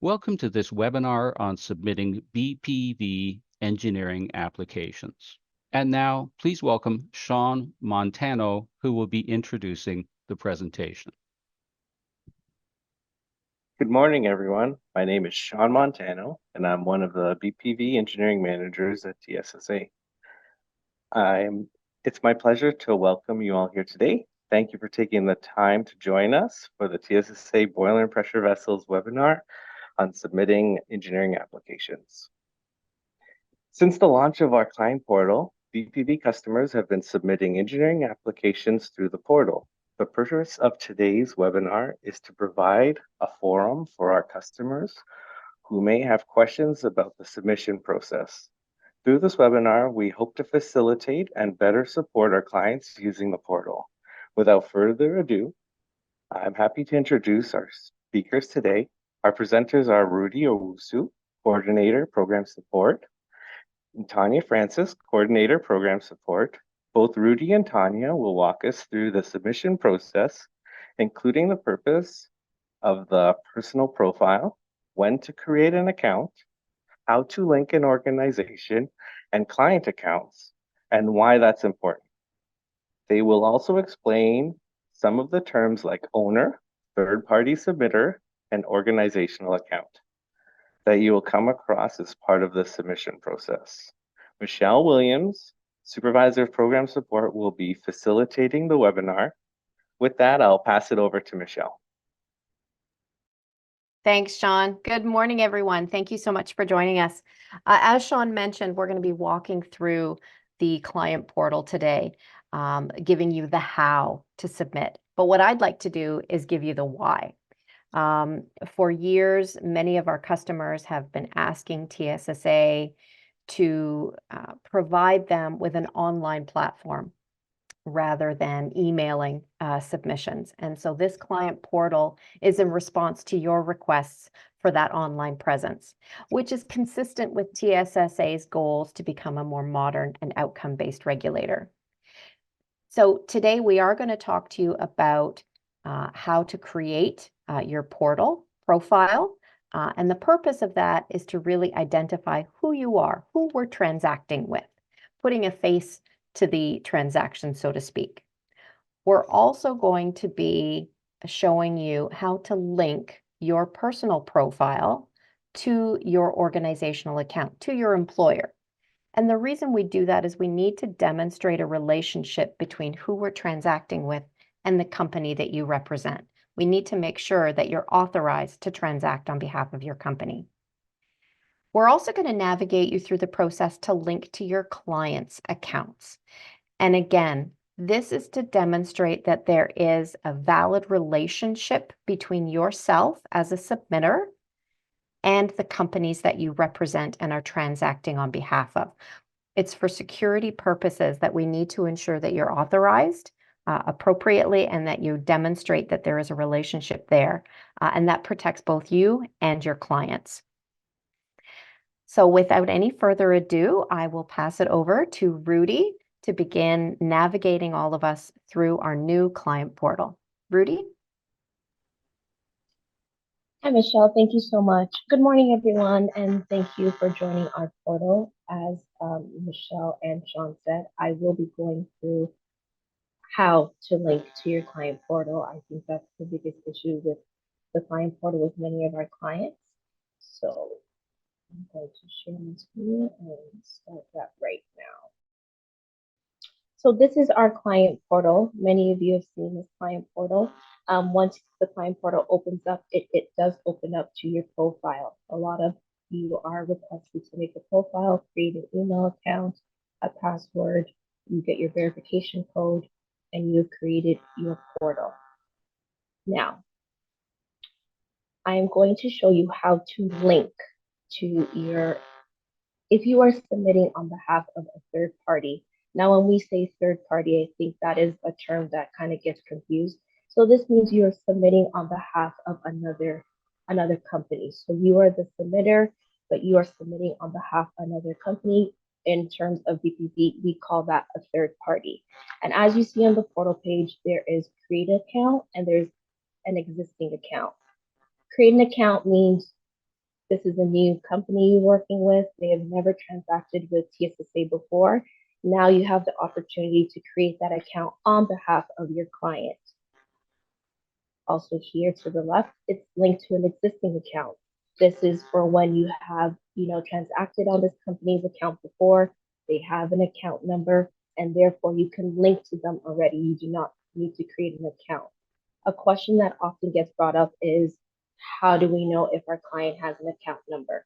Welcome to this webinar on submitting BPV engineering applications. And now, please welcome Sean Montano, who will be introducing the presentation. Good morning, everyone. My name is Sean Montano, and I'm one of the BPV engineering managers at TSSA. It's my pleasure to welcome you all here today. Thank you for taking the time to join us for the TSSA Boiler and Pressure Vessels webinar on submitting engineering applications. Since the launch of our client portal, BPV customers have been submitting engineering applications through the portal. The purpose of today's webinar is to provide a forum for our customers who may have questions about the submission process. Through this webinar, we hope to facilitate and better support our clients using the portal. Without further ado, I'm happy to introduce our speakers today. Our presenters are Rudy Owusu, Coordinator, Program Support, and Tanya Francis, Coordinator, Program Support. Both Rudy and Tanya will walk us through the submission process, including the purpose of the personal profile, when to create an account, how to link an organization and client accounts, and why that's important. They will also explain some of the terms like owner, third-party submitter, and organizational account that you will come across as part of the submission process. Michelle Williams, Supervisor of Program Support, will be facilitating the webinar. With that, I'll pass it over to Michelle. Thanks, Sean. Good morning, everyone. Thank you so much for joining us. As Sean mentioned, we're going to be walking through the client portal today, giving you the how to submit. But what I'd like to do is give you the why. For years, many of our customers have been asking TSSA to provide them with an online platform rather than emailing submissions. And so this client portal is in response to your requests for that online presence, which is consistent with TSSA's goals to become a more modern and outcome-based regulator. So today we are going to talk to you about how to create your portal profile. And the purpose of that is to really identify who you are, who we're transacting with, putting a face to the transaction, so to speak. We're also going to be showing you how to link your personal profile to your organizational account, to your employer. And the reason we do that is we need to demonstrate a relationship between who we're transacting with and the company that you represent. We need to make sure that you're authorized to transact on behalf of your company. We're also going to navigate you through the process to link to your clients' accounts. And again, this is to demonstrate that there is a valid relationship between yourself as a submitter and the companies that you represent and are transacting on behalf of. It's for security purposes that we need to ensure that you're authorized appropriately and that you demonstrate that there is a relationship there. And that protects both you and your clients. So without any further ado, I will pass it over to Rudy to begin navigating all of us through our new client portal. Rudy? Hi, Michelle. Thank you so much. Good morning, everyone, and thank you for joining our portal. As Michelle and Sean said, I will be going through how to link to your client portal. I think that's the biggest issue with the client portal with many of our clients. So I'm going to share my screen and start that right now. So this is our client portal. Many of you have seen this client portal. Once the client portal opens up, it does open up to your profile. A lot of you are requested to make a profile, create an email account, a password, you get your verification code, and you've created your portal. Now, I am going to show you how to link to your, if you are submitting on behalf of a third party. Now, when we say third party, I think that is a term that kind of gets confused. So this means you are submitting on behalf of another company. So you are the submitter, but you are submitting on behalf of another company. In terms of BPV, we call that a third party. And as you see on the portal page, there is create an account and there's an existing account. Create an account means this is a new company you're working with, they have never transacted with TSSA before, now you have the opportunity to create that account on behalf of your client. Also here to the left, it's linked to an existing account. This is for when you have, transacted on this company's account before, they have an account number, and therefore you can link to them already. You do not need to create an account. A question that often gets brought up is, how do we know if our client has an account number?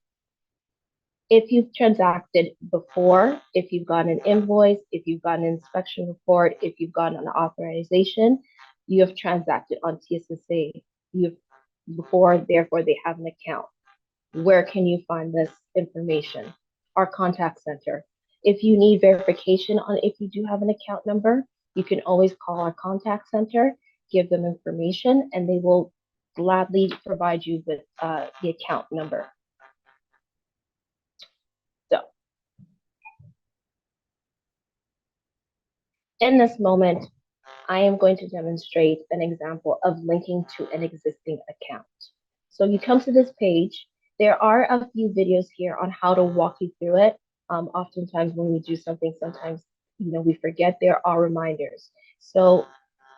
If you've transacted before, if you've got an invoice, if you've got an inspection report, if you've got an authorization, you have transacted on TSSA before, therefore they have an account. Where can you find this information? Our contact center. If you need verification on if you do have an account number, you can always call our contact center, give them information, and they will gladly provide you with the account number. So, in this moment, I am going to demonstrate an example of linking to an existing account. So you come to this page. There are a few videos here on how to walk you through it. Oftentimes when we do something, sometimes we forget. There are reminders. So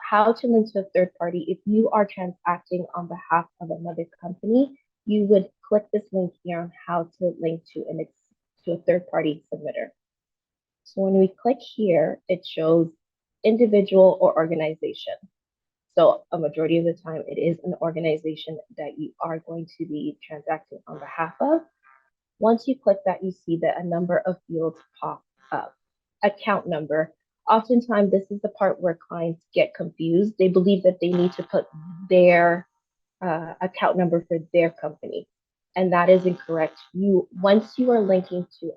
how to link to a third party. If you are transacting on behalf of another company, you would click this link here on how to link to a third party submitter. So when we click here, it shows individual or organization. So a majority of the time, it is an organization that you are going to be transacting on behalf of. Once you click that, you see that a number of fields pop up. Account number. Oftentimes, this is the part where clients get confused. They believe that they need to put their account number for their company, and that is incorrect. Once you are linking to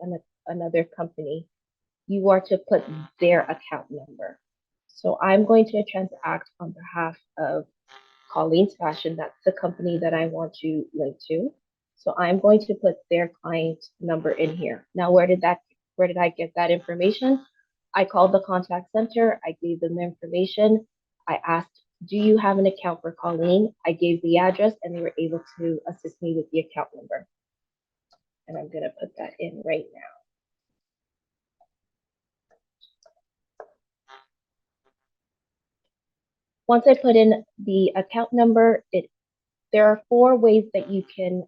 another company, you are to put their account number. So I'm going to transact on behalf of Colleen's Fashion. That's the company that I want to link to. So I'm going to put their client number in here. Now, where did I get that information? I called the contact center. I gave them the information. I asked, do you have an account for Colleen? I gave the address and they were able to assist me with the account number. And I'm going to put that in right now. Once I put in the account number, there are 4 ways that you can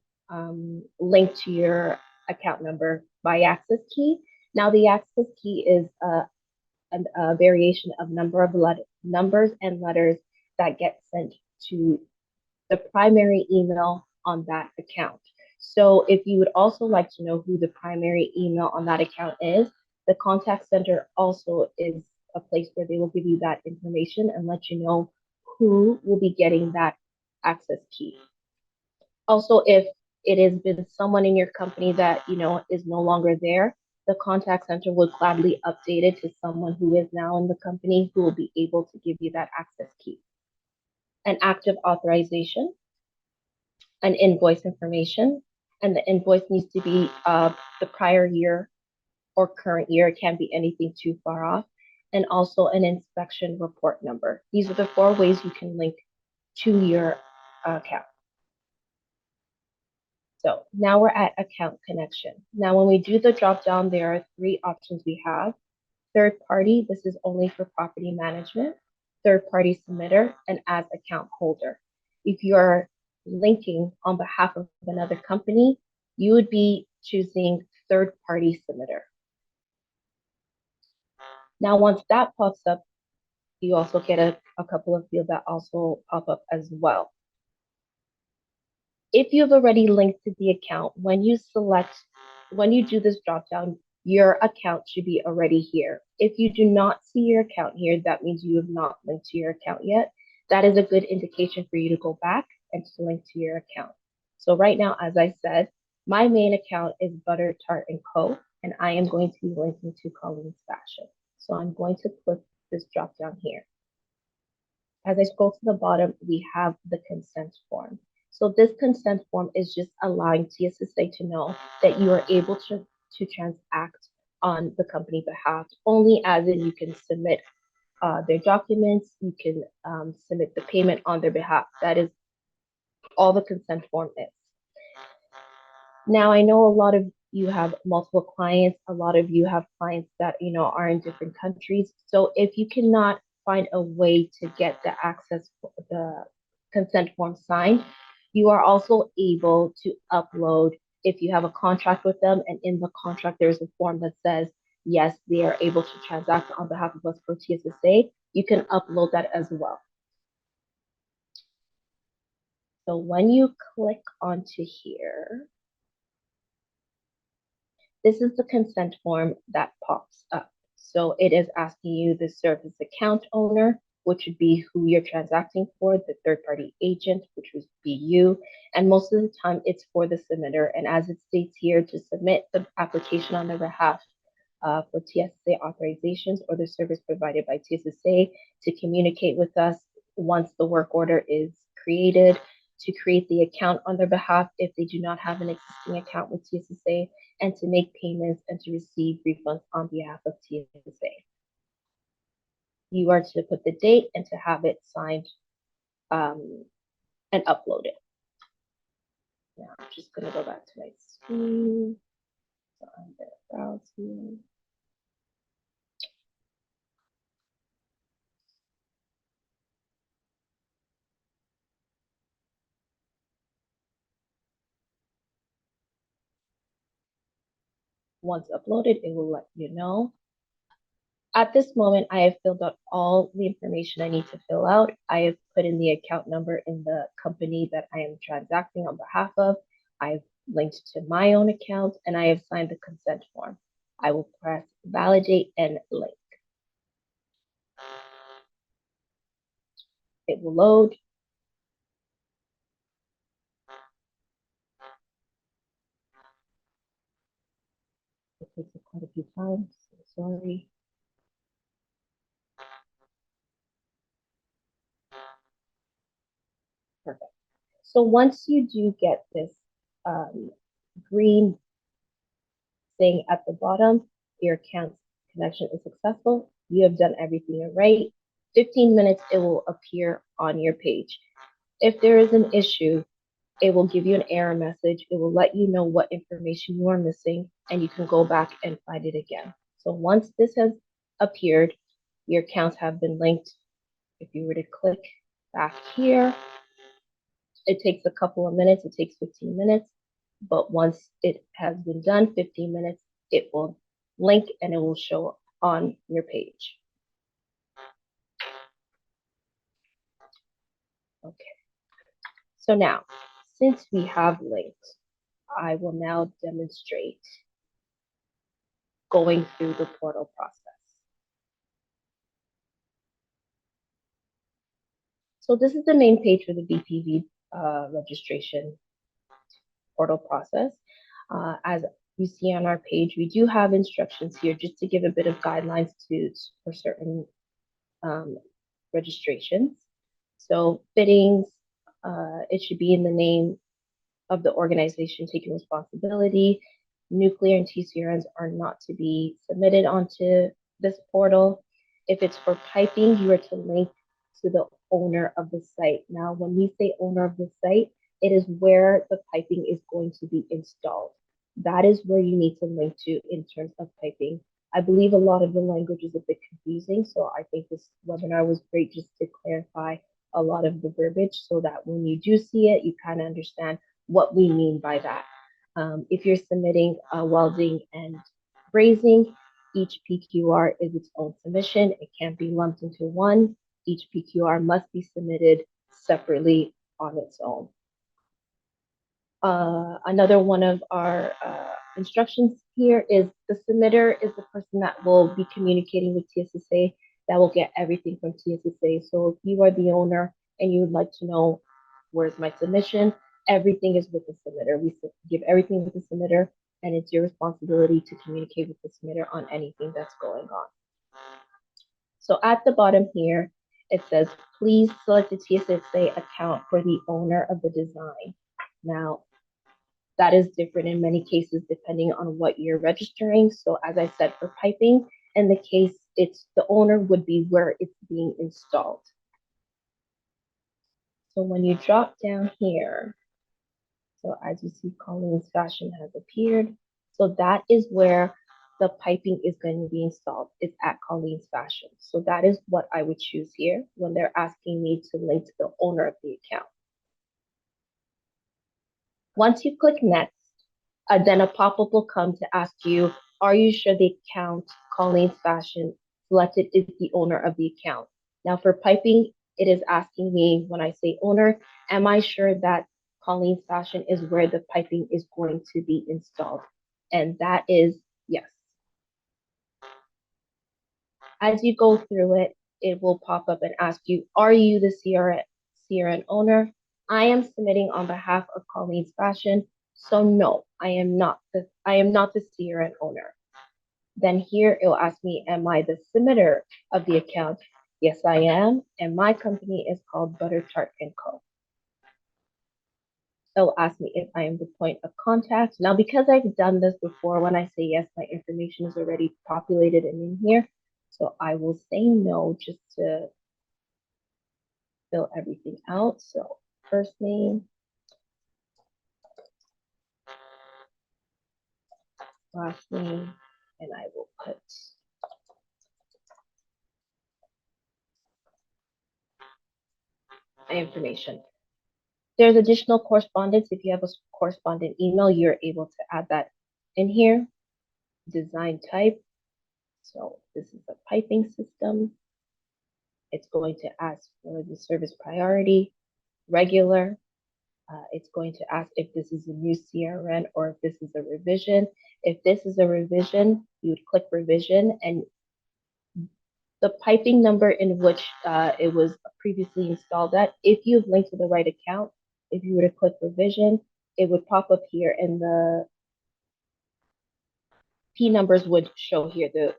link to your account number by access key. Now, the access key is a variation of numbers and letters that get sent to the primary email on that account. So if you would also like to know who the primary email on that account is, the contact center also is a place where they will give you that information and let you know who will be getting that access key. Also, if it has been someone in your company that is no longer there, the contact center will gladly update it to someone who is now in the company who will be able to give you that access key. An active authorization, an invoice information, and the invoice needs to be the prior year or current year. It can't be anything too far off. And also an inspection report number. These are the 4 ways you can link to your account. So now we're at account connection. Now, when we do the drop down, there are 3 options we have. Third party, this is only for property management. Third party submitter, and as account holder. If you're linking on behalf of another company, you would be choosing third party submitter. Now, once that pops up, you also get a couple of fields that also pop up as well. If you've already linked to the account, when you do this drop down, your account should be already here. If you do not see your account here, that means you have not linked to your account yet. That is a good indication for you to go back and to link to your account. So right now, as I said, my main account is Butter Tart & Co. and I am going to be linking to Colleen's Fashion. So I'm going to click this drop down here. As I scroll to the bottom, we have the consent form. So this consent form is just allowing TSSA to know that you are able to transact on the company behalf, only as in you can submit their documents, you can submit the payment on their behalf. That is all the consent form is. Now, I know a lot of you have multiple clients. A lot of you have clients that, are in different countries. So if you cannot find a way to get the access, the consent form signed, you are also able to upload if you have a contract with them. And in the contract, there's a form that says, yes, they are able to transact on behalf of us for TSSA. You can upload that as well. So when you click onto here, this is the consent form that pops up. So it is asking you the service account owner, which would be who you're transacting for, the third-party agent, which would be you. And most of the time it's for the submitter. And as it states here, to submit the application on their behalf for TSSA authorizations or the service provided by TSSA, to communicate with us once the work order is created, to create the account on their behalf if they do not have an existing account with TSSA, and to make payments and to receive refunds on behalf of TSSA. You are to put the date and to have it signed and uploaded. Now I'm just going to go back to my screen. So I'm going to browse here. Once uploaded, it will let you know. At this moment, I have filled out all the information I need to fill out. I have put in the account number in the company that I am transacting on behalf of. I've linked to my own account, and I have signed the consent form. I will press validate and link. It will load. It takes quite a few times, so sorry. Perfect. So once you do get this green thing at the bottom, your account connection is successful. You have done everything right. 15 minutes, it will appear on your page. If there is an issue, it will give you an error message. It will let you know what information you are missing, and you can go back and find it again. So once this has appeared, your accounts have been linked. If you were to click back here, it takes a couple of minutes. It takes 15 minutes. But once it has been done, 15 minutes, it will link and it will show on your page. Okay. So now, since we have linked, I will now demonstrate going through the portal process. So this is the main page for the BPV registration portal process. As you see on our page, we do have instructions here just to give a bit of guidelines for certain registrations. So fittings, it should be in the name of the organization taking responsibility. Nuclear and TCRNs are not to be submitted onto this portal. If it's for piping, you are to link to the owner of the site. Now, when we say owner of the site, it is where the piping is going to be installed. That is where you need to link to in terms of piping. I believe a lot of the language is a bit confusing, so I think this webinar was great just to clarify a lot of the verbiage so that when you do see it, you kind of understand what we mean by that. If you're submitting welding and brazing, each PQR is its own submission. It can't be lumped into one. Each PQR must be submitted separately on its own. Another one of our instructions here is the submitter is the person that will be communicating with TSSA, that will get everything from TSSA. So if you are the owner and you would like to know where's my submission, everything is with the submitter. We give everything with the submitter, and it's your responsibility to communicate with the submitter on anything that's going on. So at the bottom here, it says, please select the TSSA account for the owner of the design. Now, that is different in many cases depending on what you're registering. So as I said, for piping, in the case it's the owner would be where it's being installed. So when you drop down here So as you see, Colleen's Fashion has appeared. So that is where the piping is going to be installed. It's at Colleen's Fashion. So that is what I would choose here when they're asking me to link to the owner of the account. Once you click next, then a pop-up will come to ask you, are you sure the account Colleen's Fashion selected is the owner of the account? Now for piping, it is asking me when I say owner, am I sure that Colleen's Fashion is where the piping is going to be installed? And that is yes. As you go through it, it will pop up and ask you, are you the CRN owner? I am submitting on behalf of Colleen's Fashion. So no, I am not the CRN owner. Then here it will ask me, am I the submitter of the account? Yes, I am. And my company is called Butter Tart & Co. It will ask me if I am the point of contact. Now, because I've done this before, when I say yes, my information is already populated and in here. So I will say no just to fill everything out. So first name, last name, and I will put my information. There's additional correspondence. If you have a correspondent email, you're able to add that in here. Design type. So this is a piping system. It's going to ask for the service priority, regular. It's going to ask if this is a new CRN or if this is a revision. If this is a revision, you would click revision, and the piping number in which it was previously installed at, if you've linked to the right account, if you were to click revision, it would pop up here and the P numbers would show here. The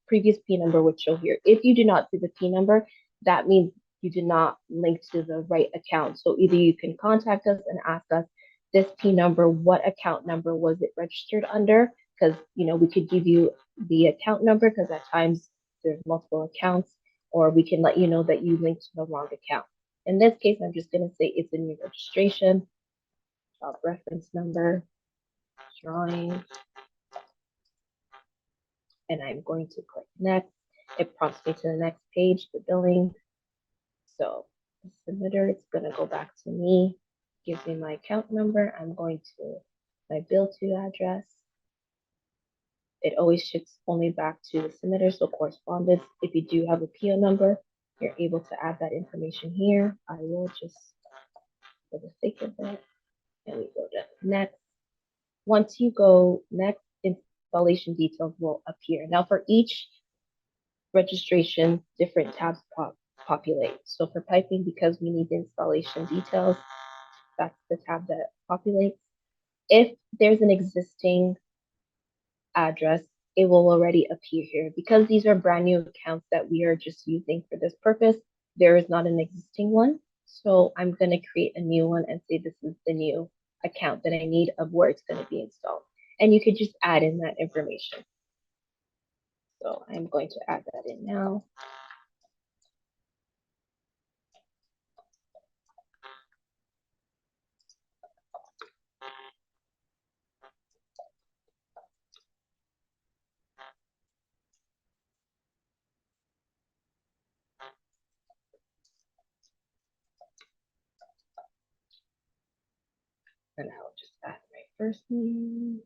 previous P number would show here. If you do not see the P number, that means you did not link to the right account. So either you can contact us and ask us, this P number, what account number was it registered under? Because we could give you the account number because at times there's multiple accounts, or we can let you know that you linked to the wrong account. In this case, I'm just going to say it's a new registration, job reference number, drawing, and I'm going to click next. It prompts me to the next page, the billing. So the submitter, it's going to go back to me, gives me my account number. I'm going to my bill to address. It always shifts only back to the submitter, so correspondence. If you do have a PO number, you're able to add that information here. I will just, for the sake of it, and we go to next. Once you go next, installation details will appear. Now for each registration, different tabs populate. So for piping, because we need the installation details, that's the tab that populates. If there's an existing address, it will already appear here. Because these are brand new accounts that we are just using for this purpose, there is not an existing one. So I'm going to create a new one and say this is the new account that I need of where it's going to be installed. And you could just add in that information. So I'm going to add that in now. And I'll just add my first name.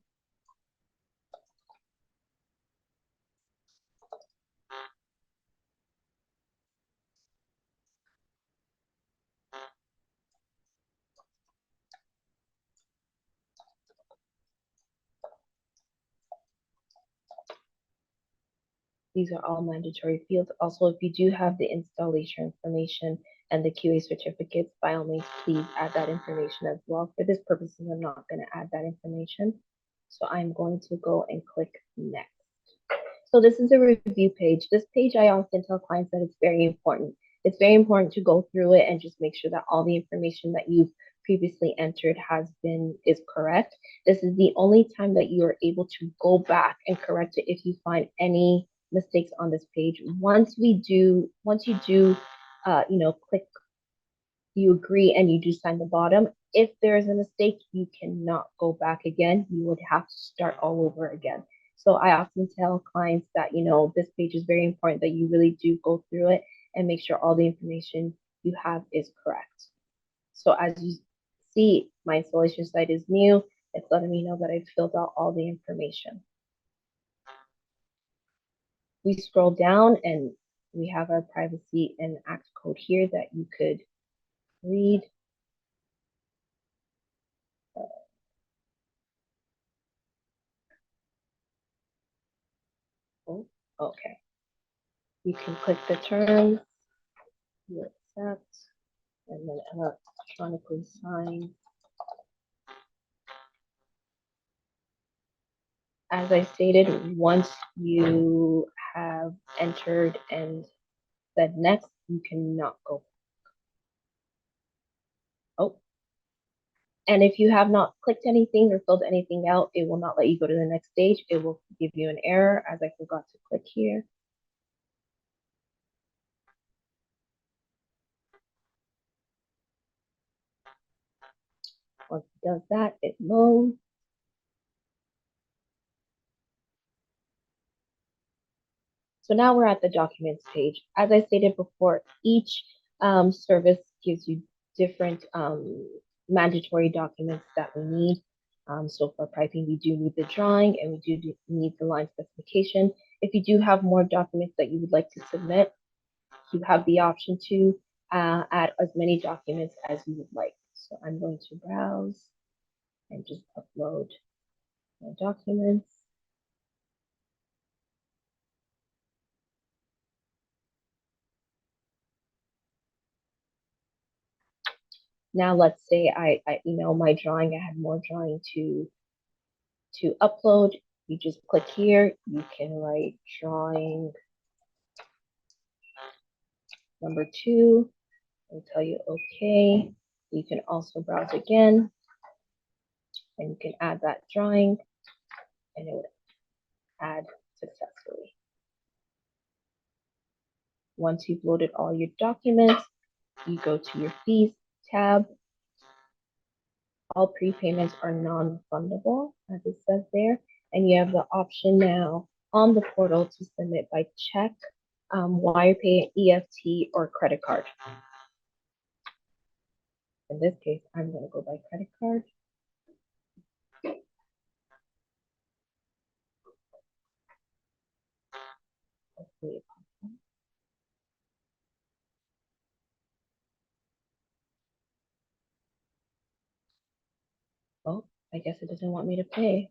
These are all mandatory fields. Also, if you do have the installation information and the QA certificates, by all means, please add that information as well. For this purpose, I'm not going to add that information. So I'm going to go and click next. So this is a review page. This page, I often tell clients that it's very important. It's very important to go through it and just make sure that all the information that you've previously entered is correct. This is the only time that you are able to go back and correct it if you find any mistakes on this page. Once you do, click you agree and you do sign the bottom, If there is a mistake, you cannot go back again. You would have to start all over again. So I often tell clients that, this page is very important, that you really do go through it and make sure all the information you have is correct. So as you see, my installation site is new. It's letting me know that I've filled out all the information. We scroll down and we have our privacy and act code here that you could read. Oh, okay. You can click the terms, you accept, and then electronically sign. As I stated, once you have entered and said next, you cannot go. Oh, and if you have not clicked anything or filled anything out, it will not let you go to the next stage. It will give you an error, as I forgot to click here. Once it does that, it loads. So now we're at the documents page. As I stated before, each service gives you different mandatory documents that we need. So for piping, we do need the drawing and we do need the line specification. If you do have more documents that you would like to submit, you have the option to add as many documents as you would like. So I'm going to browse and just upload my documents. Now let's say I email my drawing, I had more drawing to upload. You just click here, you can write drawing number 2, and tell you okay. You can also browse again, and you can add that drawing, and it would add successfully. Once you've loaded all your documents, you go to your fees tab. All prepayments are non-refundable, as it says there, and you have the option now on the portal to submit by check, wire pay, EFT, or credit card. In this case, I'm going to go by credit card. Hopefully, oh, I guess it doesn't want me to pay.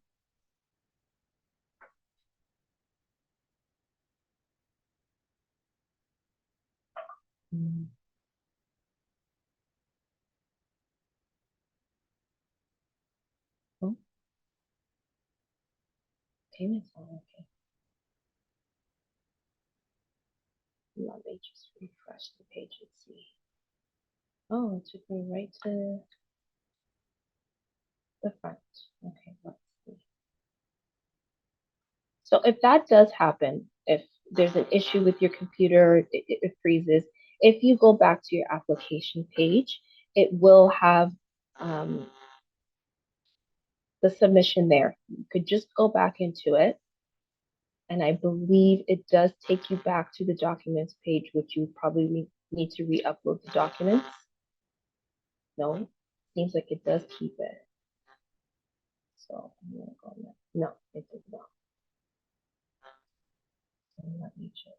Oh, payments are okay. Let me just refresh the page and see. Oh, it took me right to the front. Okay, let's see. So if that does happen, if there's an issue with your computer, it freezes. If you go back to your application page, it will have the submission there. You could just go back into it. And I believe it does take you back to the documents page, which you probably need to re-upload the documents. No, seems like it does keep it. So I'm gonna go there. No, it did not. So let me just.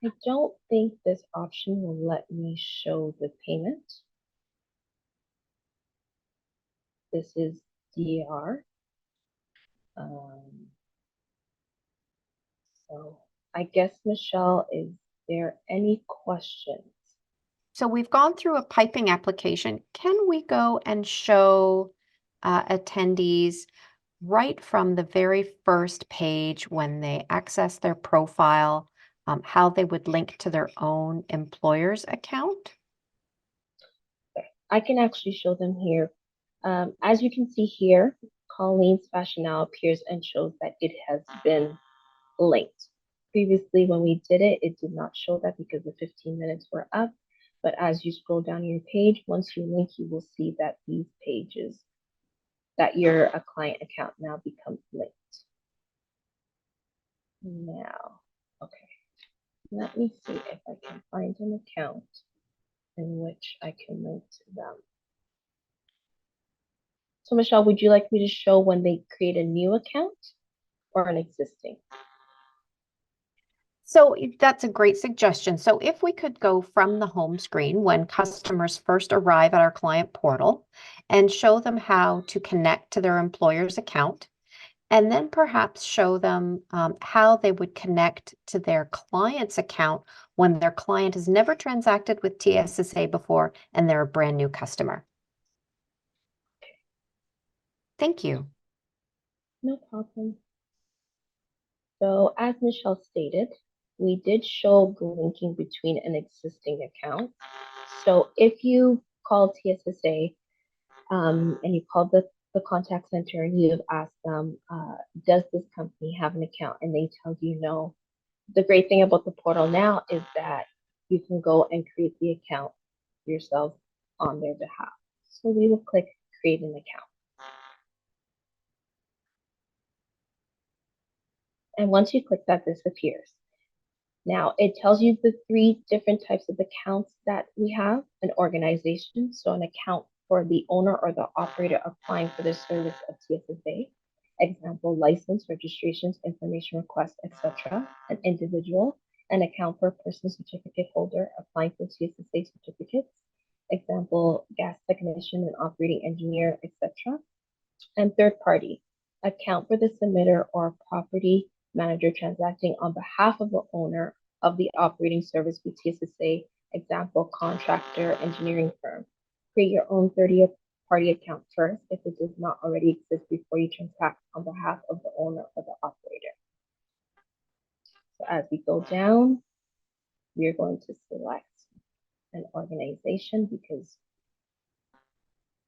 I don't think this option will let me show the payment. This is DAR. So I guess, Michelle, is there any questions? So we've gone through a piping application. Can we go and show attendees right from the very first page when they access their profile, how they would link to their own employer's account? I can actually show them here. As you can see here, Colleen's fashion now appears and shows that it has been linked. Previously, when we did it, it did not show that because the 15 minutes were up. But as you scroll down your page, once you link, you will see that these pages, that your client account now becomes linked. Now, okay, let me see if I can find an account in which I can link to them. So Michelle, would you like me to show when they create a new account or an existing? So that's a great suggestion. So if we could go from the home screen when customers first arrive at our client portal and show them how to connect to their employer's account, and then perhaps show them how they would connect to their client's account when their client has never transacted with TSSA before and they're a brand new customer. Thank you. No problem. So as Michelle stated, we did show the linking between an existing account. So if you call TSSA and you call the contact center and you have asked them, does this company have an account? And they tell you no. The great thing about the portal now is that you can go and create the account yourself on their behalf. So we will click create an account. And once you click that, this appears. Now it tells you the 3 different types of accounts that we have: an organization, so an account for the owner or the operator applying for the service of TSSA. Example, license, registrations, information requests, etc. An individual, an account for a person certificate holder applying for TSSA certificates. Example, gas technician and operating engineer, etc. And third party, account for the submitter or property manager transacting on behalf of the owner of the operating service with TSSA, example, contractor, engineering firm. Create your own 30-party account first if it does not already exist before you transact on behalf of the owner or the operator. So as we go down, we are going to select an organization because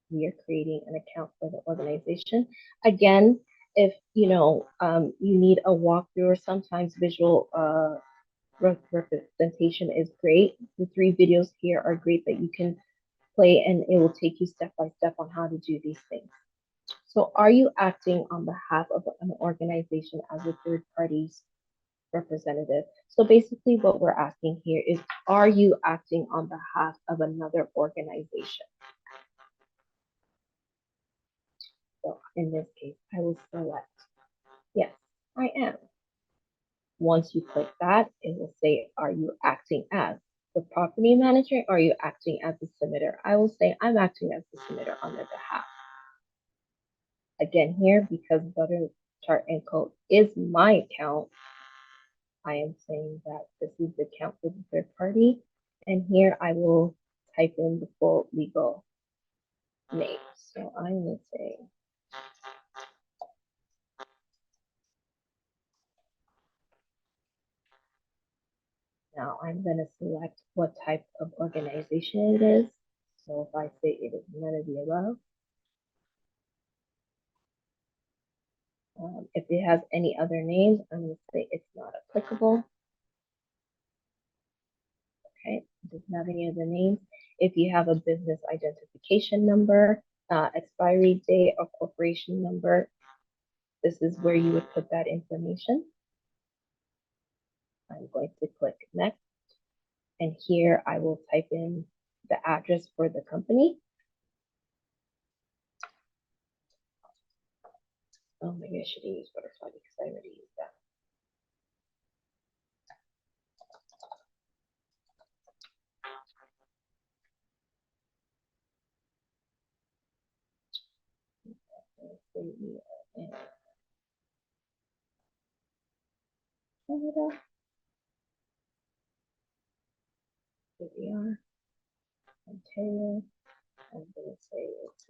we are creating an account for the organization. Again, if you need a walkthrough or sometimes visual representation is great. The 3 videos here are great that you can play and it will take you step by step on how to do these things. So are you acting on behalf of an organization as a third party's representative? So basically what we're asking here is, are you acting on behalf of another organization? So in this case, I will select, yes, I am. Once you click that, it will say, are you acting as the property manager? Or are you acting as the submitter? I will say I'm acting as the submitter on their behalf. Again here, because Butter Chart & Co. is my account, I am saying that this is the account for the third party. And here I will type in the full legal name. So I'm going to say now I'm going to select what type of organization it is. So if I say it is none of the above, if it has any other names, I'm going to say it's not applicable. Okay, it doesn't have any other names. If you have a business identification number, expiry date, or corporation number, this is where you would put that information. I'm going to click next. And here I will type in the address for the company. Oh, maybe I should use Butterfly because I already used that. Canada. Here we are. Ontario. I'm going to say it's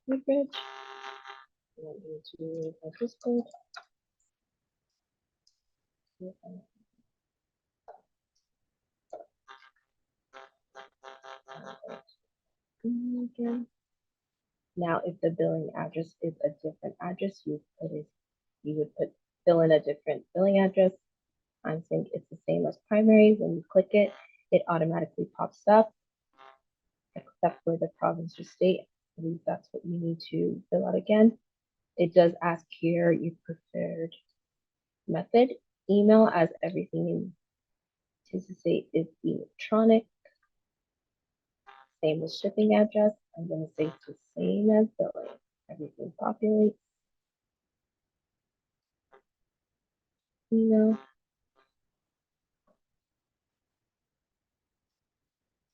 in Woodbridge. I'm going to my Discord. Again. Now, if the billing address is a different address, you would fill in a different billing address. I'm saying it's the same as primary. When you click it, it automatically pops up, except for the province or state. I believe that's what you need to fill out again. It does ask here your preferred method. Email, as everything in TSSA is electronic. Same with shipping address. I'm going to say it's the same as billing. Everything populates. Email.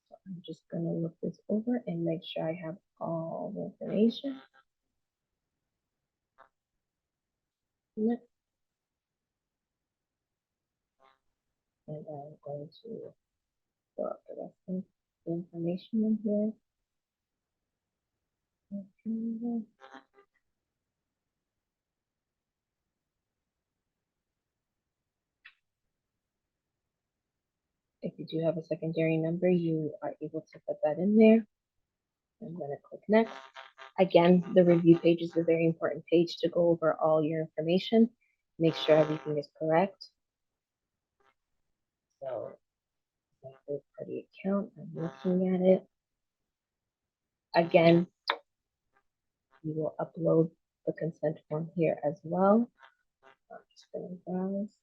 So I'm just going to look this over and make sure I have all the information. Next. And I'm going to fill out the rest of the information in here. If you do have a secondary number, you are able to put that in there. I'm going to click next. Again, the review page is a very important page to go over all your information. Make sure everything is correct. So, my third party account, I'm looking at it. Again, you will upload the consent form here as well. I'm just going to browse,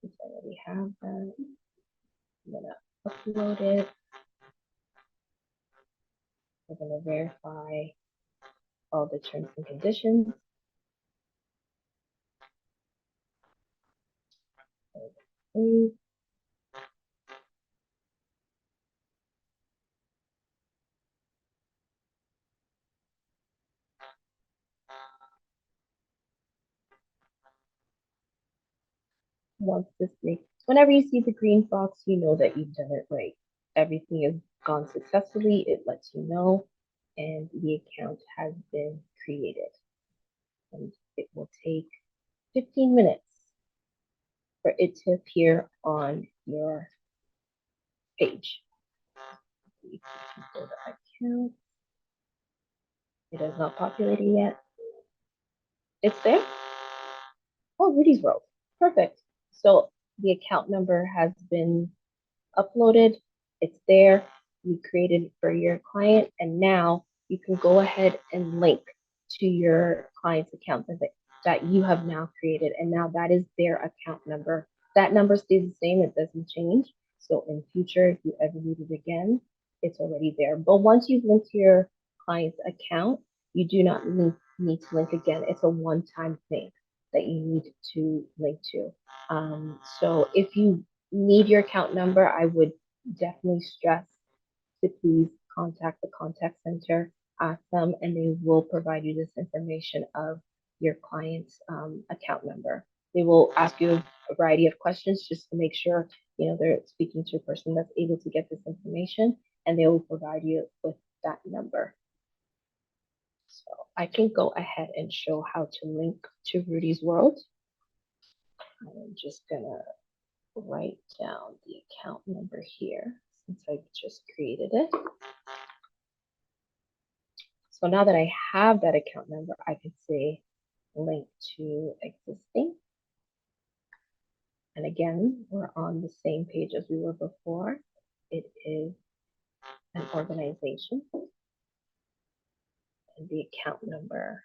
since I already have that. I'm going to upload it. We're going to verify all the terms and conditions. Okay. Once this makes, whenever you see the green box, you know that you've done it right. Everything has gone successfully. It lets you know, and the account has been created. And it will take 15 minutes for it to appear on your page. You can go to account. It has not populated yet. It's there. Oh, Rudy's World. Perfect. So the account number has been uploaded. It's there. You created it for your client, and now you can go ahead and link to your client's account that you have now created, and now that is their account number. That number stays the same, it doesn't change. So in future, if you ever need it again, it's already there. But once you've linked to your client's account, you do not need to link again. It's a one-time thing that you need to link to. So if you need your account number, I would definitely stress to please contact the contact center, ask them, and they will provide you this information of your client's account number. They will ask you a variety of questions just to make sure they're speaking to a person that's able to get this information, and they will provide you with that number. So I can go ahead and show how to link to Rudy's World. I'm just gonna write down the account number here since I just created it. So now that I have that account number, I can say link to existing. And again, we're on the same page as we were before. It is an organization. And the account number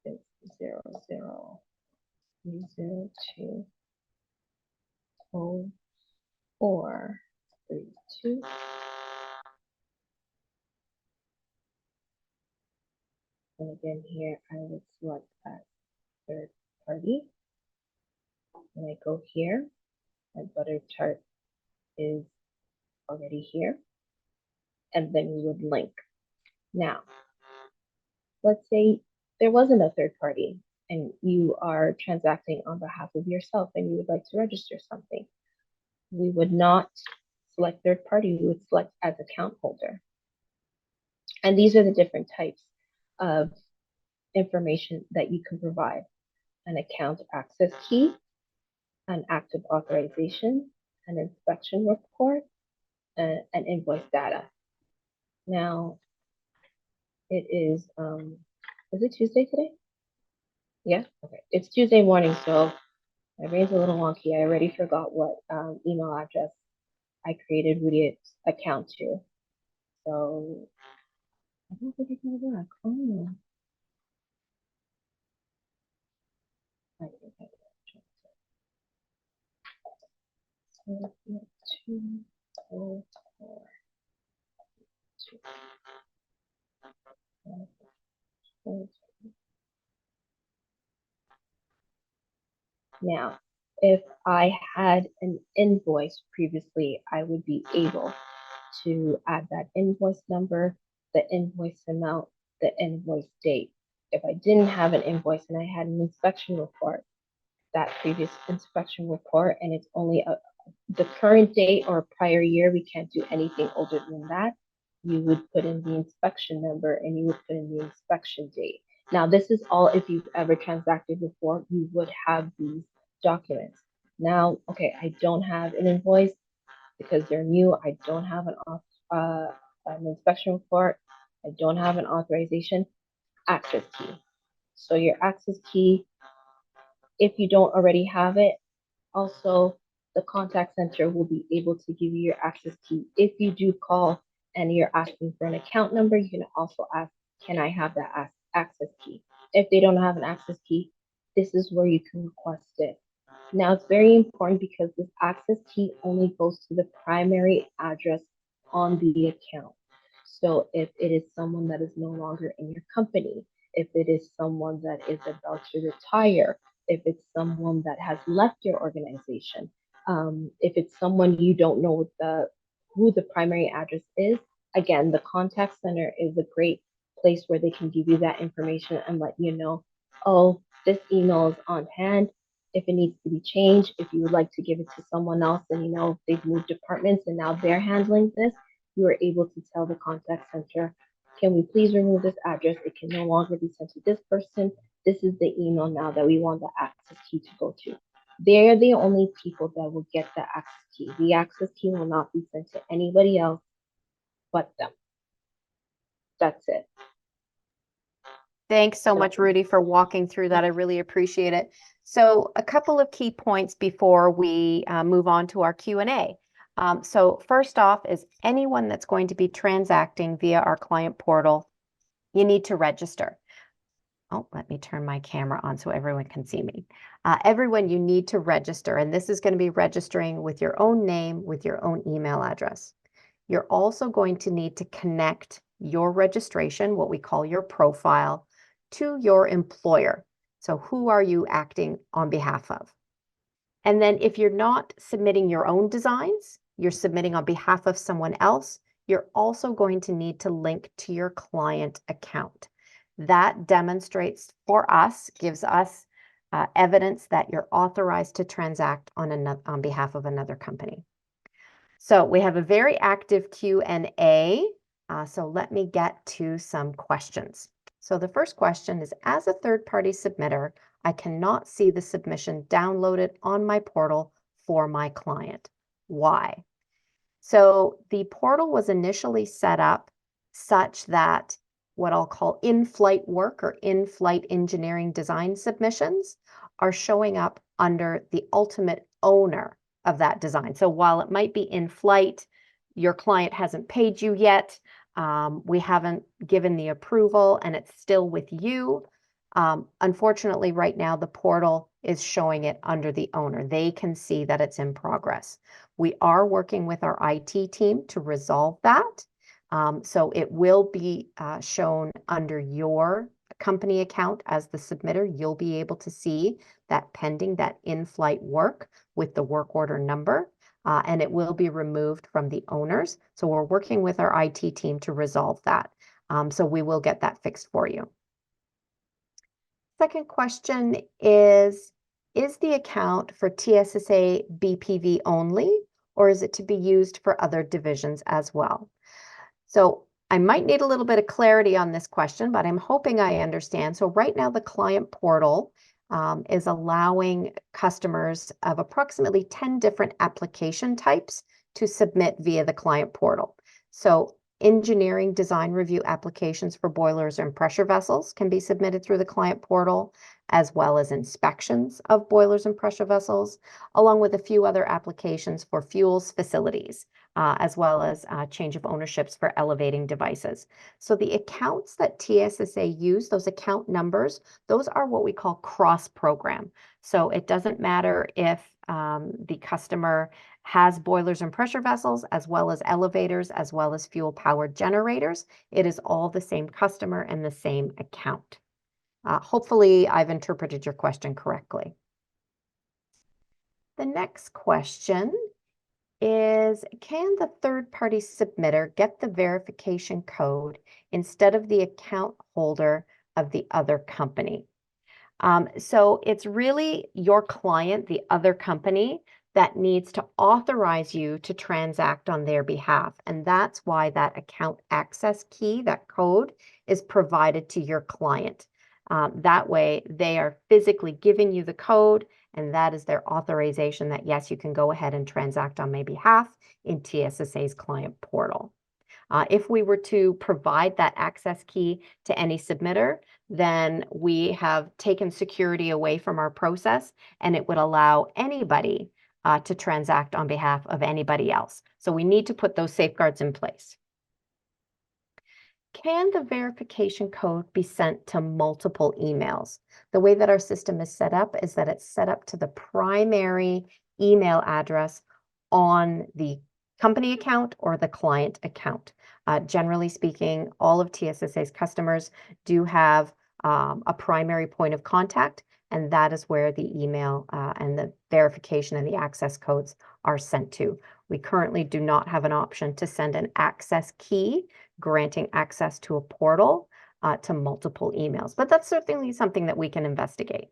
is 0030200432. And again, here I would select that third party. When I go here, my butter chart is already here. And then we would link. Now, let's say there wasn't a third party and you are transacting on behalf of yourself and you would like to register something. we would not select third party, we would select as account holder. And these are the different types of information that you can provide: an account access key, an active authorization, an inspection report, and invoice data. Now, it is it Tuesday today? Yeah, okay. It's Tuesday morning, so my brain's a little wonky. I already forgot what email address I created Rudy's account to. So I don't think it's gonna work. Oh no. I think I did. 204. Now, if I had an invoice previously, I would be able to add that invoice number, the invoice amount, the invoice date. If I didn't have an invoice and I had an inspection report, that previous inspection report, and it's only the current date or prior year, we can't do anything older than that. You would put in the inspection number and you would put in the inspection date. Now, this is all if you've ever transacted before, you would have these documents. Now, okay, I don't have an invoice because they're new. I don't have an inspection report. I don't have an authorization. Access key. So your access key, if you don't already have it, also the contact center will be able to give you your access key. If you do call and you're asking for an account number, you can also ask, can I have that access key? If they don't have an access key, this is where you can request it. Now, it's very important because this access key only goes to the primary address on the account. So if it is someone that is no longer in your company, if it is someone that is about to retire, if it's someone that has left your organization, if it's someone you don't know who the primary address is, again, the contact center is a great place where they can give you that information and let you know, oh, this email is on hand. If it needs to be changed, if you would like to give it to someone else and you know they've moved departments and now they're handling this, you are able to tell the contact center, can we please remove this address? It can no longer be sent to this person. This is the email now that we want the access key to go to. They're the only people that will get the access key. The access key will not be sent to anybody else but them. That's it. Thanks so much, Rudy, for walking through that. I really appreciate it. So a couple of key points before we move on to our Q&A. So first off is anyone that's going to be transacting via our client portal, you need to register. Oh, let me turn my camera on so everyone can see me. Everyone, you need to register, and this is going to be registering with your own name, with your own email address. You're also going to need to connect your registration, what we call your profile, to your employer. So who are you acting on behalf of? And then if you're not submitting your own designs, you're submitting on behalf of someone else, you're also going to need to link to your client account. That demonstrates for us, gives us evidence that you're authorized to transact on behalf of another company. So we have a very active Q&A. So let me get to some questions. So the first question is, as a third-party submitter, I cannot see the submission downloaded on my portal for my client. Why? So the portal was initially set up such that what I'll call in-flight work or in-flight engineering design submissions are showing up under the ultimate owner of that design. So while it might be in flight, your client hasn't paid you yet, we haven't given the approval and it's still with you. Unfortunately, right now, the portal is showing it under the owner. They can see that it's in progress. We are working with our IT team to resolve that. So it will be shown under your company account as the submitter. You'll be able to see that pending, that in-flight work with the work order number, and it will be removed from the owners. So we're working with our IT team to resolve that. So we will get that fixed for you. Second question is the account for TSSA BPV only, or is it to be used for other divisions as well? So I might need a little bit of clarity on this question, but I'm hoping I understand. So right now the client portal is allowing customers of approximately 10 different application types to submit via the client portal. So engineering design review applications for boilers and pressure vessels can be submitted through the client portal, as well as inspections of boilers and pressure vessels, along with a few other applications for fuels facilities, as well as change of ownerships for elevating devices. So the accounts that TSSA use, those account numbers, those are what we call cross-program. So it doesn't matter if the customer has boilers and pressure vessels, as well as elevators, as well as fuel-powered generators. It is all the same customer and the same account. Hopefully, I've interpreted your question correctly. The next question is, can the third-party submitter get the verification code instead of the account holder of the other company? So it's really your client, the other company, that needs to authorize you to transact on their behalf. And that's why that account access key, that code, is provided to your client. That way, they are physically giving you the code, and that is their authorization that, yes, you can go ahead and transact on my behalf in TSSA's client portal. If we were to provide that access key to any submitter, then we have taken security away from our process, and it would allow anybody to transact on behalf of anybody else. So we need to put those safeguards in place. Can the verification code be sent to multiple emails? The way that our system is set up is that it's set up to the primary email address on the company account or the client account. Generally speaking, all of TSSA's customers do have a primary point of contact, and that is where the email and the verification and the access codes are sent to. We currently do not have an option to send an access key granting access to a portal to multiple emails, but that's certainly something that we can investigate.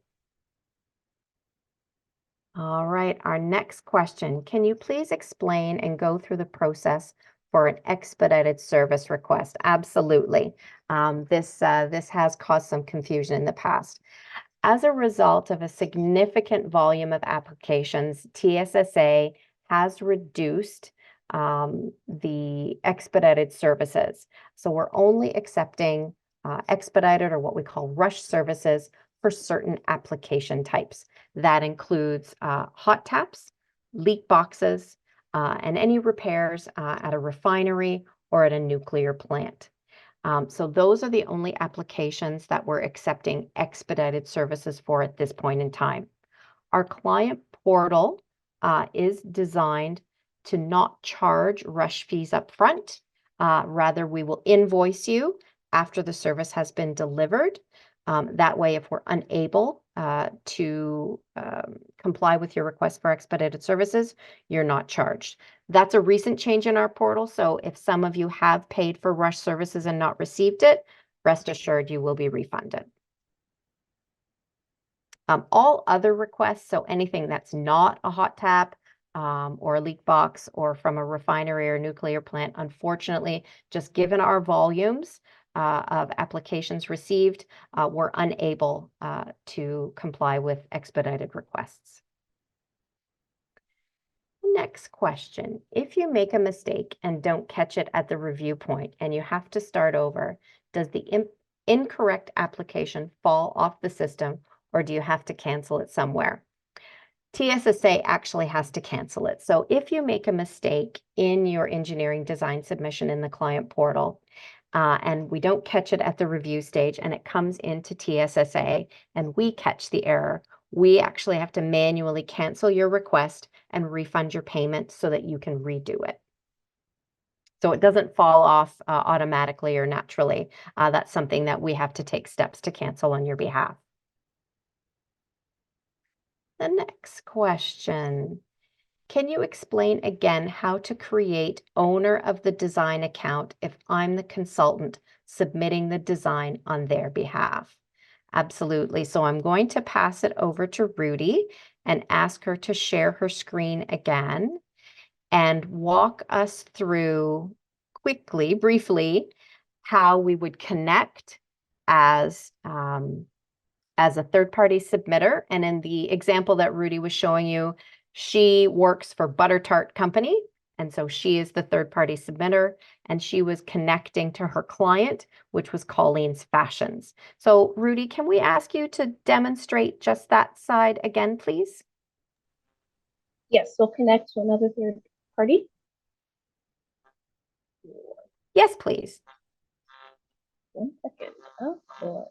All right, our next question. Can you please explain and go through the process for an expedited service request? Absolutely. This has caused some confusion in the past. As a result of a significant volume of applications, TSSA has reduced the expedited services. So we're only accepting expedited, or what we call rush services, for certain application types. That includes hot taps, leak boxes, and any repairs at a refinery or at a nuclear plant. So those are the only applications that we're accepting expedited services for at this point in time. Our client portal is designed to not charge rush fees up front. Rather, we will invoice you after the service has been delivered. That way, if we're unable to comply with your request for expedited services, you're not charged. That's a recent change in our portal, so if some of you have paid for rush services and not received it, rest assured you will be refunded. All other requests, so anything that's not a hot tap or a leak box or from a refinery or nuclear plant, unfortunately, just given our volumes of applications received, we're unable to comply with expedited requests. Next question. If you make a mistake and don't catch it at the review point and you have to start over, does the incorrect application fall off the system, or do you have to cancel it somewhere? TSSA actually has to cancel it. So if you make a mistake in your engineering design submission in the client portal, and we don't catch it at the review stage and it comes into TSSA and we catch the error, we actually have to manually cancel your request and refund your payment so that you can redo it. So it doesn't fall off automatically or naturally. That's something that we have to take steps to cancel on your behalf. The next question. Can you explain again how to create owner of the design account if I'm the consultant submitting the design on their behalf? Absolutely. So I'm going to pass it over to Rudy and ask her to share her screen again. and walk us through quickly, briefly, how we would connect as a third-party submitter. And in the example that Rudy was showing you, she works for Butter Tart Company, and so she is the third-party submitter, and she was connecting to her client, which was Colleen's Fashions. So Rudy, can we ask you to demonstrate just that side again, please? Yes, so connect to another third party. Yes, please. 1 second. Of course.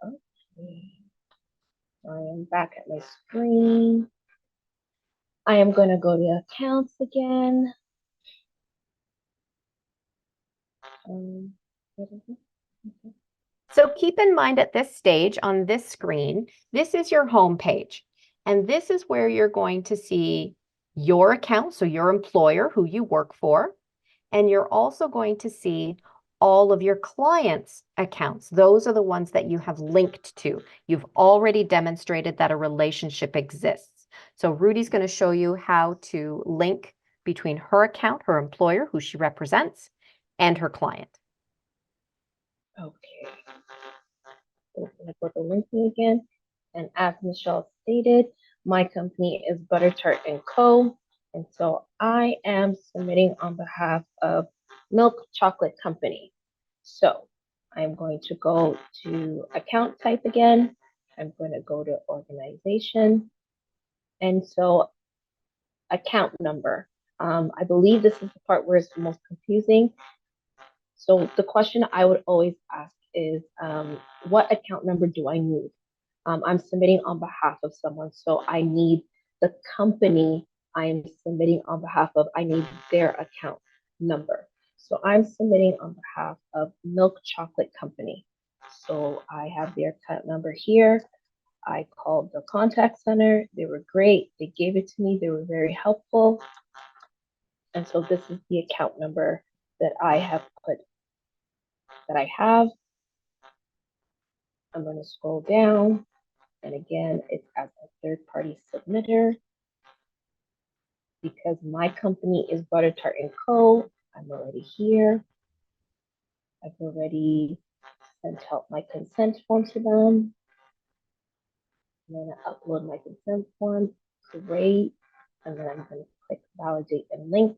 Okay. I am back at my screen. I am going to go to accounts again. Okay. So keep in mind at this stage on this screen, this is your home page. And this is where you're going to see your account, so your employer who you work for. And you're also going to see all of your clients' accounts. Those are the ones that you have linked to. You've already demonstrated that a relationship exists. So Rudy's going to show you how to link between her account, her employer, who she represents, and her client. Okay. So I'm going to go to linking again. And as Michelle stated, my company is Butter Tart & Co. And so I am submitting on behalf of Milk Chocolate Company. So I'm going to go to account type again. I'm going to go to organization. And so account number. I believe this is the part where it's the most confusing. So the question I would always ask is, what account number do I need? I'm submitting on behalf of someone, so I need the company I am submitting on behalf of. I need their account number. So I'm submitting on behalf of Milk Chocolate Company. So I have their account number here. I called the contact center. They were great. They gave it to me. They were very helpful. And so this is the account number that I have put, that I have. I'm going to scroll down. And again, it's as a third party submitter. Because my company is Butter Tart & Co. I'm already here. I've already sent out my consent form to them. I'm going to upload my consent form. Great. And then I'm going to click validate and link.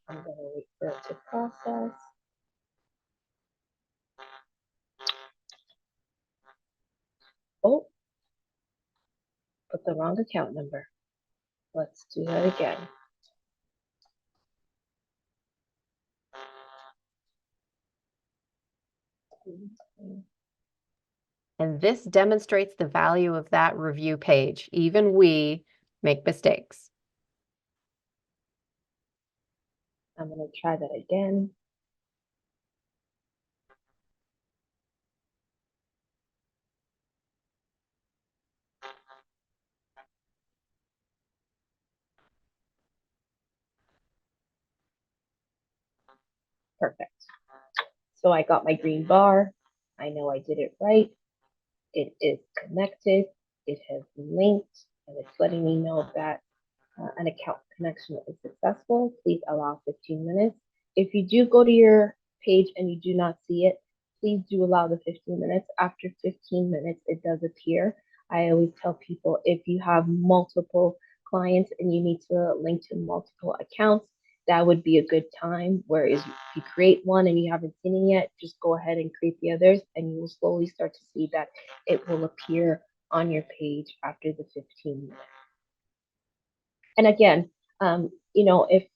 I'm going to wait for it to process. Oh, put the wrong account number. Let's do that again. And this demonstrates the value of that review page. Even we make mistakes. I'm going to try that again. Perfect. So I got my green bar. I know I did it right. It is connected. It has linked, and it's letting me know that an account connection is successful. Please allow 15 minutes. If you do go to your page and you do not see it, please do allow the 15 minutes. After 15 minutes, it does appear. I always tell people, if you have multiple clients and you need to link to multiple accounts, that would be a good time. Whereas if you create one and you haven't seen it yet, just go ahead and create the others, and you will slowly start to see that it will appear on your page after the 15 minutes. And again, if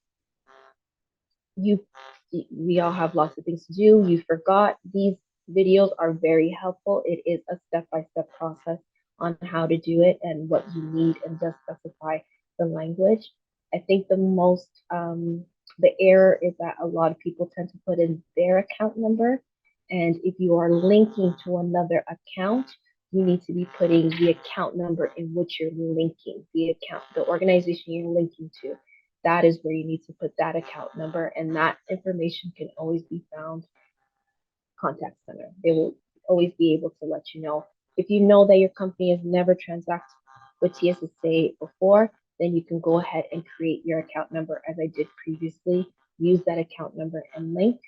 we all have lots of things to do, you forgot, these videos are very helpful. It is a step-by-step process on how to do it and what you need, and just specify the language. I think the error is that a lot of people tend to put in their account number. And if you are linking to another account, you need to be putting the account number in which you're linking, the organization you're linking to. that is where you need to put that account number, and that information can always be found contact center. They will always be able to let you know. If you know that your company has never transacted with TSSA before, then you can go ahead and create your account number as I did previously. Use that account number and link,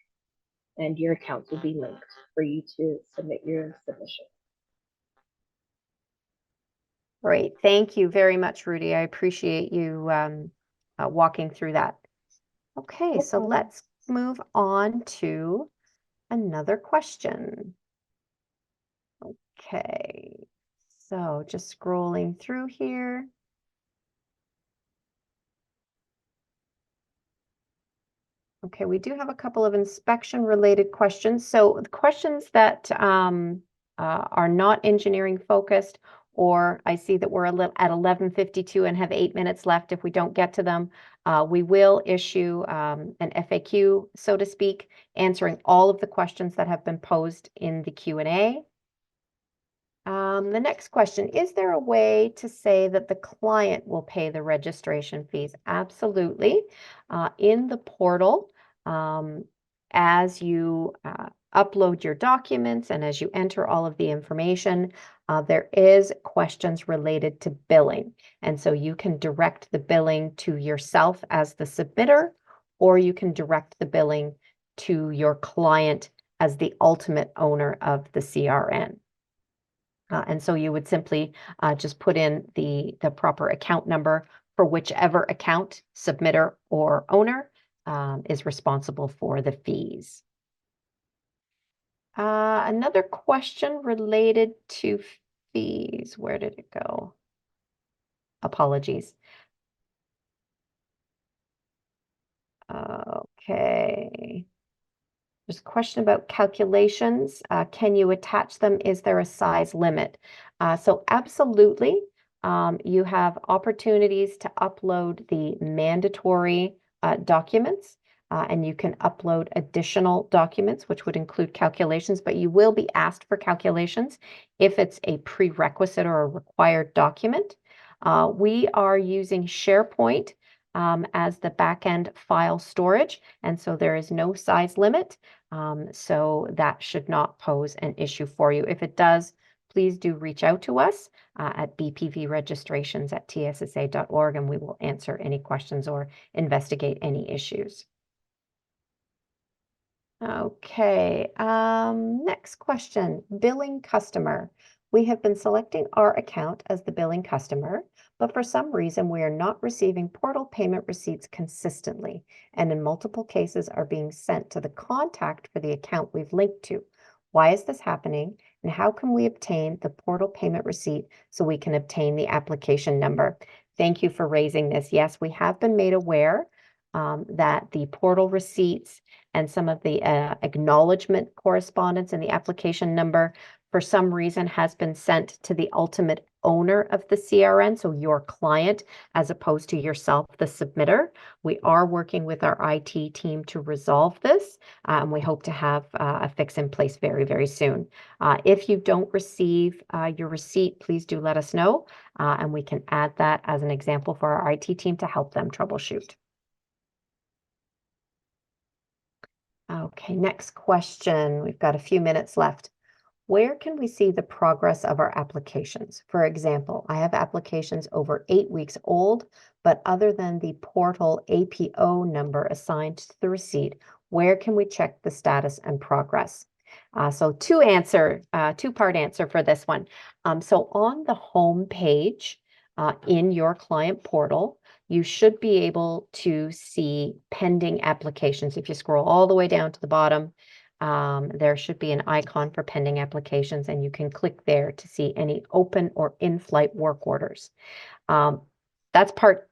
and your accounts will be linked for you to submit your submission. Great. Thank you very much, Rudy. I appreciate you walking through that. Okay, No so problem. let's move on to another question. Okay, so just scrolling through here. Okay, we do have a couple of inspection-related questions. So the questions that are not engineering focused, or I see that we're at 11:52 and have 8 minutes left. If we don't get to them, we will issue an FAQ, so to speak, answering all of the questions that have been posed in the Q&A. The next question, is there a way to say that the client will pay the registration fees? Absolutely. In the portal, as you upload your documents and as you enter all of the information, there is questions related to billing. And so you can direct the billing to yourself as the submitter, or you can direct the billing to your client as the ultimate owner of the CRN. And so you would simply just put in the proper account number for whichever account, submitter or owner, is responsible for the fees. Another question related to fees. Where did it go? Apologies. Okay. There's a question about calculations. Can you attach them? Is there a size limit? So absolutely. You have opportunities to upload the mandatory documents, and you can upload additional documents, which would include calculations, but you will be asked for calculations if it's a prerequisite or a required document. We are using SharePoint as the backend file storage, and so there is no size limit. So that should not pose an issue for you. If it does, please do reach out to us at bpvregistrations@tssa.org, and we will answer any questions or investigate any issues. Okay, next question, billing customer. We have been selecting our account as the billing customer, but for some reason we are not receiving portal payment receipts consistently, and in multiple cases are being sent to the contact for the account we've linked to. Why is this happening, and how can we obtain the portal payment receipt so we can obtain the application number? Thank you for raising this. Yes, we have been made aware that the portal receipts and some of the acknowledgement correspondence and the application number for some reason has been sent to the ultimate owner of the CRN, so your client, as opposed to yourself, the submitter. We are working with our IT team to resolve this, and we hope to have a fix in place very, very soon. If you don't receive your receipt, please do let us know, and we can add that as an example for our IT team to help them troubleshoot. Okay, next question. We've got a few minutes left. Where can we see the progress of our applications? For example, I have applications over 8 weeks old, but other than the portal APO number assigned to the receipt, where can we check the status and progress? So two-part answer for this one. So on the home page in your client portal, you should be able to see pending applications. If you scroll all the way down to the bottom, there should be an icon for pending applications, and you can click there to see any open or in-flight work orders. That's part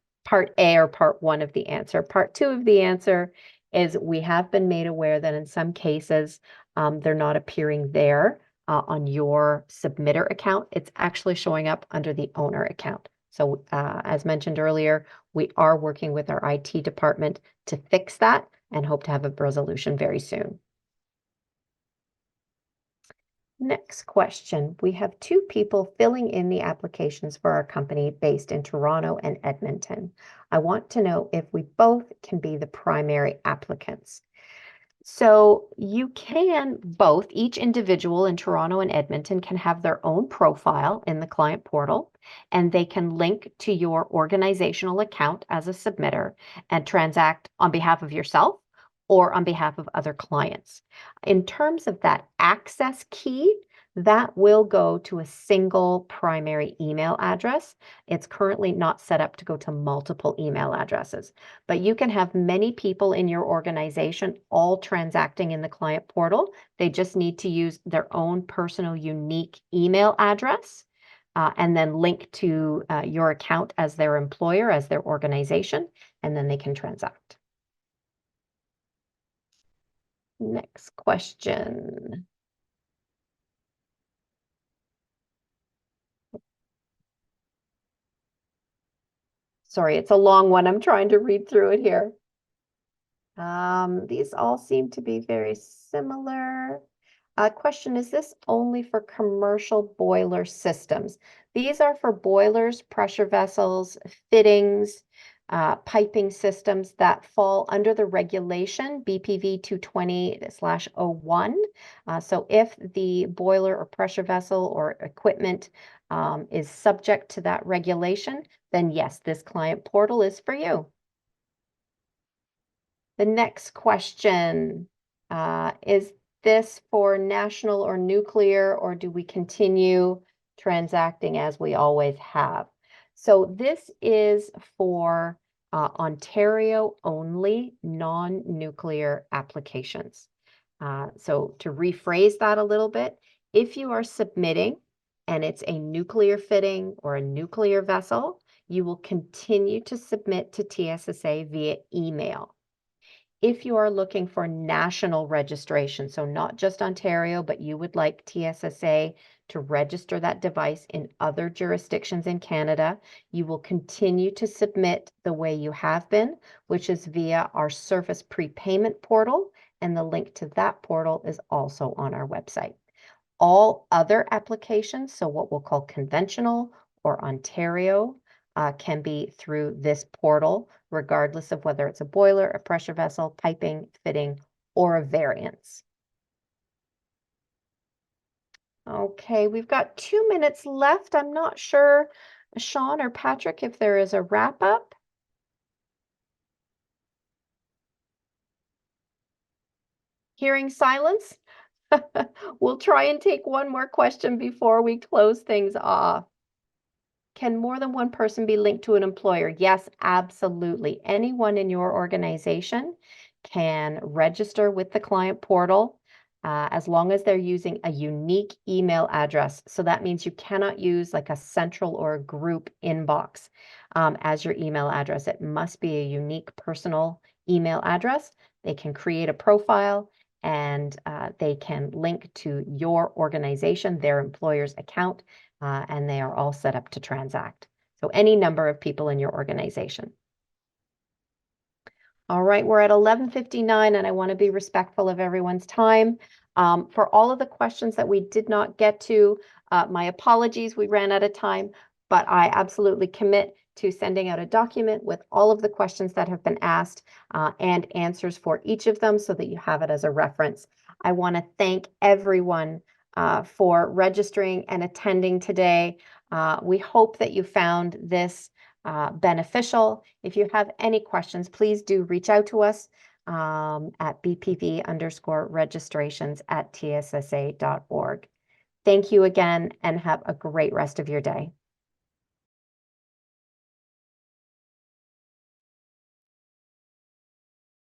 A or part one of the answer. Part two of the answer is we have been made aware that in some cases, they're not appearing there on your submitter account. It's actually showing up under the owner account. So as mentioned earlier, we are working with our IT department to fix that and hope to have a resolution very soon. Next question. We have two people filling in the applications for our company based in Toronto and Edmonton. I want to know if we both can be the primary applicants. So you can both, each individual in Toronto and Edmonton can have their own profile in the client portal, and they can link to your organizational account as a submitter and transact on behalf of yourself or on behalf of other clients. In terms of that access key, that will go to a single primary email address. It's currently not set up to go to multiple email addresses, but you can have many people in your organization all transacting in the client portal. They just need to use their own personal unique email address and then link to your account as their employer, as their organization, and then they can transact. Next question. Sorry, it's a long one. I'm trying to read through it here. These all seem to be very similar. Question, is this only for commercial boiler systems? These are for boilers, pressure vessels, fittings, piping systems that fall under the regulation BPV 220/01. So if the boiler or pressure vessel or equipment is subject to that regulation, then yes, this client portal is for you. The next question, is this for national or nuclear, or do we continue transacting as we always have? So this is for Ontario only non-nuclear applications. So to rephrase that a little bit, if you are submitting and it's a nuclear fitting or a nuclear vessel, you will continue to submit to TSSA via email. If you are looking for national registration, so not just Ontario, but you would like TSSA to register that device in other jurisdictions in Canada, you will continue to submit the way you have been, which is via our service prepayment portal, and the link to that portal is also on our website. All other applications, so what we'll call conventional or Ontario, can be through this portal, regardless of whether it's a boiler, a pressure vessel, piping, fitting, or a variance. Okay, we've got 2 minutes left. I'm not sure, Sean or Patrick, if there is a wrap up. Hearing silence? We'll try and take one more question before we close things off. Can more than one person be linked to an employer? Yes, absolutely. Anyone in your organization can register with the client portal as long as they're using a unique email address. So that means you cannot use like a central or a group inbox as your email address. It must be a unique personal email address. They can create a profile and they can link to your organization, their employer's account, and they are all set up to transact. So any number of people in your organization. All right, we're at 11:59 and I want to be respectful of everyone's time. For all of the questions that we did not get to, my apologies, we ran out of time, but I absolutely commit to sending out a document with all of the questions that have been asked and answers for each of them so that you have it as a reference. I want to thank everyone for registering and attending today. We hope that you found this beneficial. If you have any questions, please do reach out to us at bpv_registrations@tssa.org. Thank you again and have a great rest of your day.